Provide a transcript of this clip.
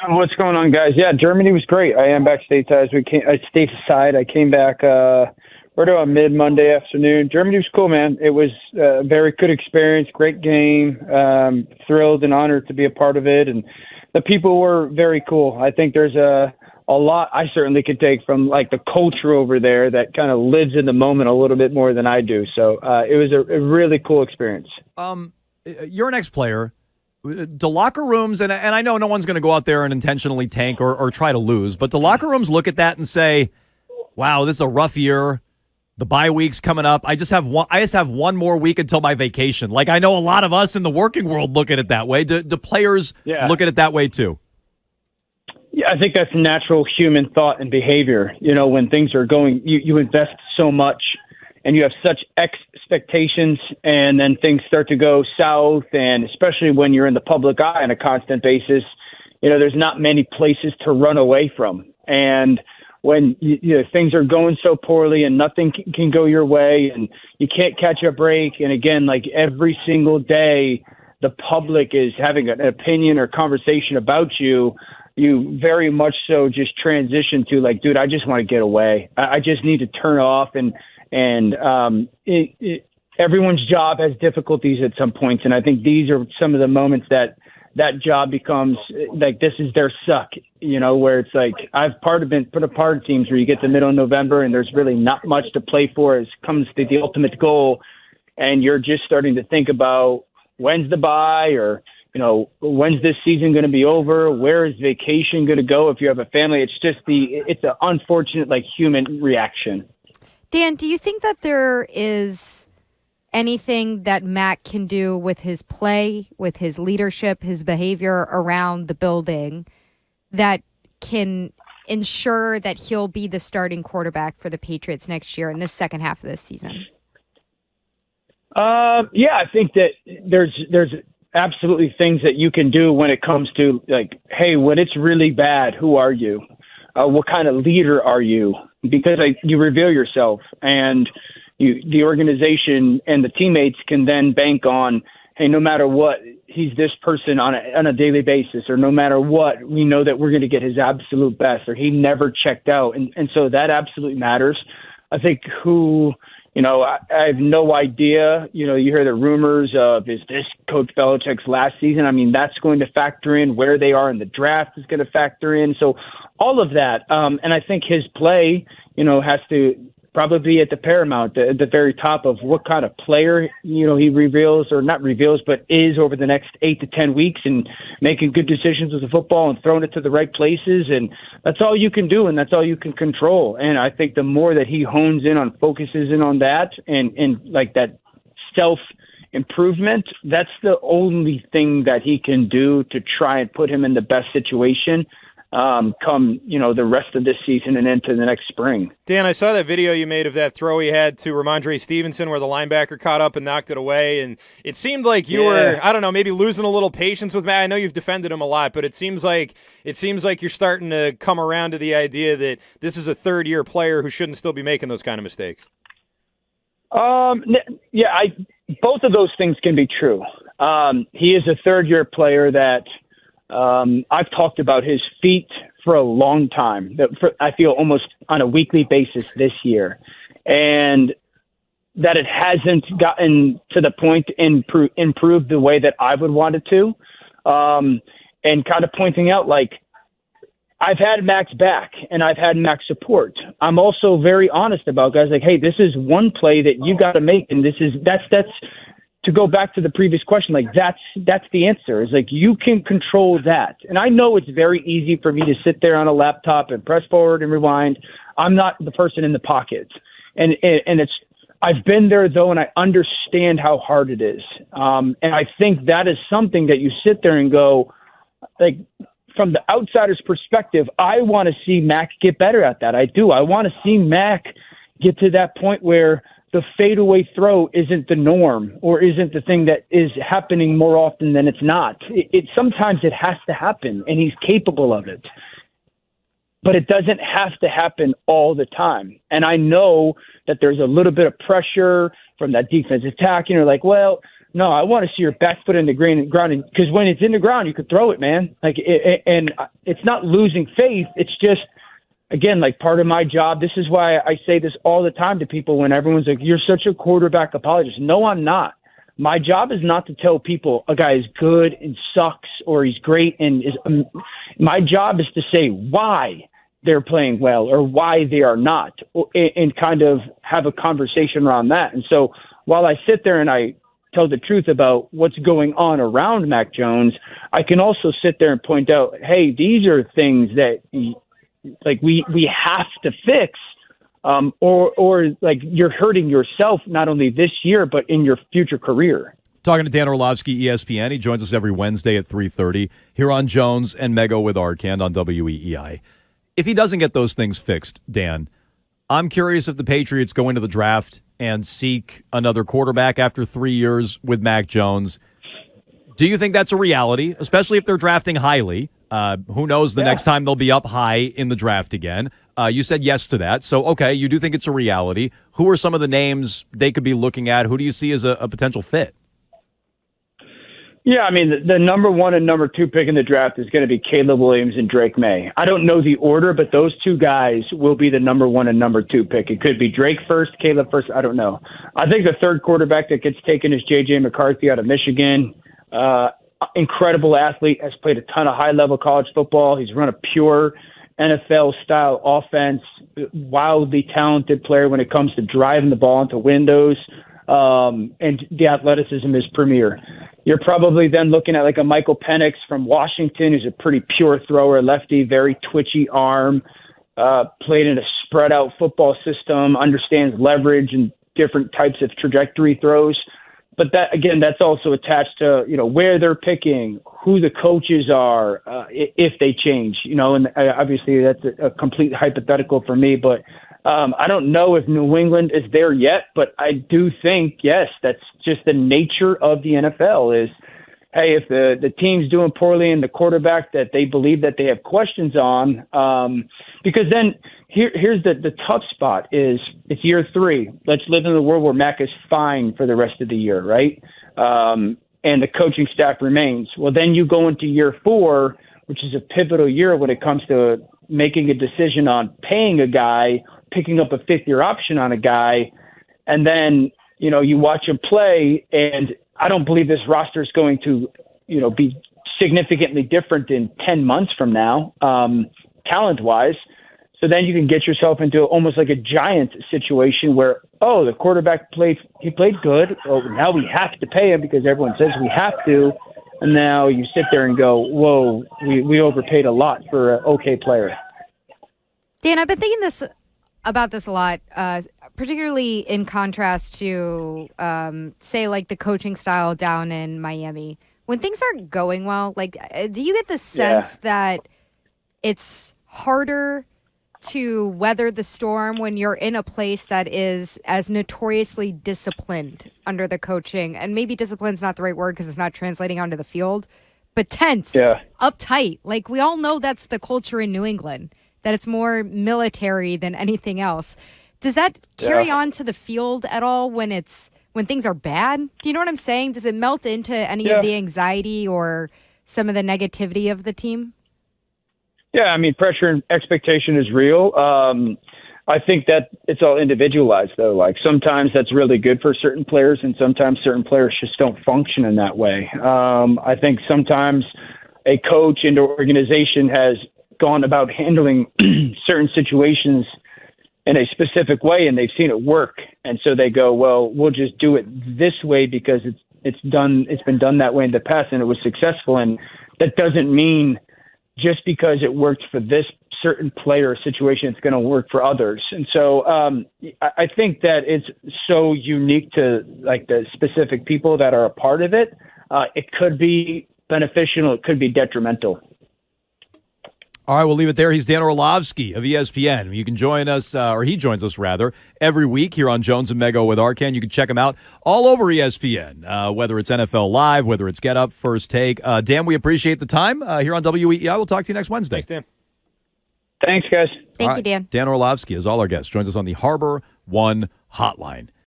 What's going on, guys? Yeah, Germany was great. I am back stateside. I came back right around mid-Monday afternoon. Germany was cool, man. It was a very good experience, great game. Thrilled and honored to be a part of it, and the people were very cool. I think there's a lot I certainly could take from like the culture over there that kind of lives in the moment a little bit more than I do. So it was a really cool experience. You're an ex-player. Do locker rooms, and I know no one's going to go out there and intentionally tank or try to lose, but do locker rooms look at that and say, wow, this is a rough year. The bye week's coming up. I just have one more week until my vacation. Like, I know a lot of us in the working world look at it that way. Do players look at it that way too? Yeah, I think that's natural human thought and behavior. You know, when things are going, you invest so much and you have such expectations, and then things start to go south, and especially when you're in the public eye on a constant basis, you know, there's not many places to run away from. And when you know, things are going so poorly and nothing can go your way and you can't catch a break, and again, like every single day, the public is having an opinion or conversation about you, you very much so just transition to like, dude, I just want to get away. I just need to turn off. And everyone's job has difficulties at some points. And I think these are some of the moments that job becomes like, this is their suck, you know, where it's like, I've been put a part of teams where you get the middle of November and there's really not much to play for as comes to the ultimate goal. And you're just starting to think about when's the bye, or, you know, when's this season going to be over? Where is vacation going to go? If you have a family, it's an unfortunate, like, human reaction. Dan, do you think that there is anything that Mac can do with his play, with his leadership, his behavior around the building that can ensure that he'll be the starting quarterback for the Patriots next year in this second half of this season? Yeah, I think that there's absolutely things that you can do when it comes to like, hey, when it's really bad, who are you? What kind of leader are you? Because you reveal yourself, and the organization and the teammates can then bank on, hey, no matter what, he's this person on a daily basis, or no matter what, we know that we're going to get his absolute best, or he never checked out. And so that absolutely matters. I think I have no idea. You know, you hear the rumors of, is this Coach Belichick's last season? I mean, that's going to factor in. Where they are in the draft is going to factor in. So all of that. And I think his play, you know, has to probably be at the paramount, at the very top of what kind of player, you know, he reveals, or not reveals, but is over the next 8 to 10 weeks, and making good decisions with the football and throwing it to the right places. And that's all you can do, and that's all you can control. And I think the more that he hones in on, focuses in on that, and like that self improvement, that's the only thing that he can do to try and put him in the best situation come, you know, the rest of this season and into the next spring. Dan, I saw that video you made of that throw he had to Ramondre Stevenson where the linebacker caught up and knocked it away, and it seemed like you were, I don't know, maybe losing a little patience with Matt. I know you've defended him a lot, but it seems like you're starting to come around to the idea that this is a third-year player who shouldn't still be making those kind of mistakes. Yeah, both of those things can be true. He is a third-year player that I've talked about his feet for a long time, I feel almost on a weekly basis this year, and that it hasn't gotten to the point to improve the way that I would want it to, and kind of pointing out, like, I've had Mac's back and I've had Mac's support. I'm also very honest about guys like, hey, this is one play that you got to make, and that's to go back to the previous question, like that's the answer. Is like, you can control that. And I know it's very easy for me to sit there on a laptop and press forward and rewind. I'm not the person in the pocket. And I've been there though, and I understand how hard it is. And I think that is something that you sit there and go, like, from the outsider's perspective, I want to see Mac get better at that. I do. I want to see Mac get to that point where the fadeaway throw isn't the norm, or isn't the thing that is happening more often than it's not. Sometimes it has to happen, and he's capable of it. But it doesn't have to happen all the time. And I know that there's a little bit of pressure from that defensive tackle. You're like, well, No, I want to see your back foot in the ground, because when it's in the ground, you could throw it, man. And it's not losing faith. It's just, again, like part of my job. This is why I say this all the time to people when everyone's like, "You're such a quarterback apologist." No, I'm not. My job is not to tell people a guy is good and sucks or he's great and is. My job is to say why they're playing well or why they are not, and kind of have a conversation around that. And so while I sit there and I tell the truth about what's going on around Mac Jones, I can also sit there and point out, hey, these are things that like we have to fix. Or like you're hurting yourself not only this year, but in your future career. Talking to Dan Orlovsky, ESPN. He joins us every Wednesday at 3:30 here on Jones and Mego with Arcand on WEEI. If he doesn't get those things fixed, Dan, I'm curious if the Patriots go into the draft and seek another quarterback after 3 years with Mac Jones. Do you think that's a reality, especially if they're drafting highly? Who knows the next time they'll be up high in the draft again. You said yes to that. So, okay, you do think it's a reality. Who are some of the names they could be looking at? Who do you see as a potential fit? Yeah, I mean, the number 1 and number 2 pick in the draft is going to be Caleb Williams and Drake Maye. I don't know the order, but those two guys will be the number 1 and number 2 pick. It could be Drake first, Caleb first. I don't know. I think the third quarterback that gets taken is J.J. McCarthy out of Michigan. Incredible athlete, has played a ton of high-level college football. He's run a pure NFL-style offense, wildly talented player when it comes to driving the ball into windows, and the athleticism is premier. You're probably then looking at like a Michael Pennix from Washington, who's a pretty pure thrower, lefty, very twitchy arm, played in a spread-out football system, understands leverage and different types of trajectory throws. But that, again, that's also attached to, where they're picking, who the coaches are, if they change, and obviously that's a complete hypothetical for me, but I don't know if New England is there yet, but I do think, yes, that's just the nature of the NFL is, hey, if the team's doing poorly and the quarterback that they believe that they have questions on, because then here's the tough spot is it's year 3. Let's live in a world where Mac is fine for the rest of the year, right? And the coaching staff remains. Well, then you go into year 4, which is a pivotal year when it comes to making a decision on paying a guy, picking up a 5th-year option on a guy, and then, you watch him play, and I don't believe this roster is going to, be significantly different in 10 months from now, talent-wise. So then you can get yourself into almost like a Giant situation where, the quarterback played good. Oh, now we have to pay him because everyone says we have to. And now you sit there and go, whoa, we overpaid a lot for an okay player. Dan, I've been thinking about this a lot, particularly in contrast to, say, like the coaching style down in Miami. When things aren't going well, like, do you get the sense that it's harder to weather the storm when you're in a place that is as notoriously disciplined under the coaching? And maybe discipline's not the right word because it's not translating onto the field, but tense, uptight. Like, we all know that's the culture in New England, that it's more military than anything else. Does that carry on to the field at all when things are bad? Do you know what I'm saying? Does it melt into any of the anxiety or some of the negativity of the team? Yeah, I mean, pressure and expectation is real. I think that it's all individualized, though. Like, sometimes that's really good for certain players, and sometimes certain players just don't function in that way. I think sometimes a coach and organization has gone about handling certain situations in a specific way, and they've seen it work. And so they go, well, we'll just do it this way because it's been done that way in the past, and it was successful. And that doesn't mean just because it worked for this certain player situation, it's going to work for others. And so I think that it's so unique to like the specific people that are a part of it. It could be beneficial. It could be detrimental. All right, we'll leave it there. He's Dan Orlovsky of ESPN. You can join us, or he joins us rather, every week here on Jones and Mego with Arcand. You can check him out all over ESPN, whether it's NFL Live, whether it's Get Up, First Take. Dan, we appreciate the time here on WEEI. We'll talk to you next Wednesday. Thanks, Dan. Thanks, guys. Thank you, Dan. Dan Orlovsky, as all our guests, joins us on the Harbor One Hotline.